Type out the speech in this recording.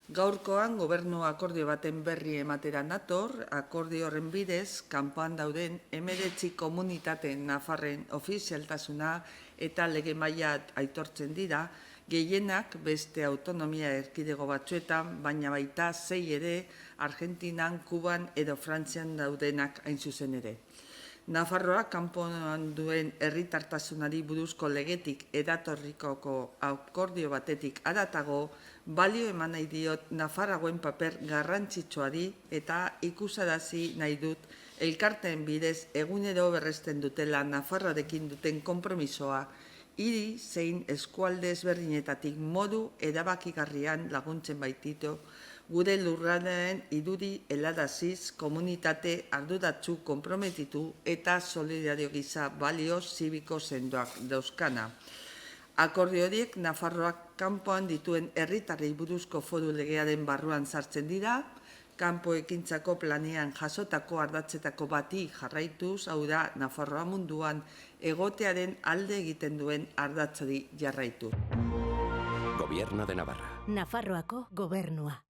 Gaurkoan gobernu akordio baten berri ematera nator, akordio horren bidez, kanpoan dauden 19 komunitate nafarren ofizialtasuna eta lege maila aitortzen dira, gehienak beste autonomia erkidego batzuetan, baina baita 6 ere Argentinan, Kuban edo Frantzian daudenak hain zuzen ere. Nafarroak kanpoan duen herritartasunari buruzko legetik eratorrikoko akordio batetik haratago, balio eman nahi diot Nafarroagoen paper garrantzitsuari eta ikusarazi nahi dut elkarteen bidez egunero berresten dutela Nafarroarekin duten konpromisoa, hiri zein eskualde ezberdinetatik modu erabakigarrian laguntzen baititu, gure lurraldearen irudi helaraziz komunitate arduratsu konprometitu eta solidario gisa balio zibiko sendoak dauzkana. Akordio horiek Nafarroak kanpoan dituen herritarrei buruzko foru legearen barruan sartzen dira, kanpo ekintzako planean jasotako ardatzetako bati jarraituz, hau da Nafarroa munduan egotearen alde egiten duen ardatzari jarraitu. Gobierno de Navarra. Nafarroako gobernua.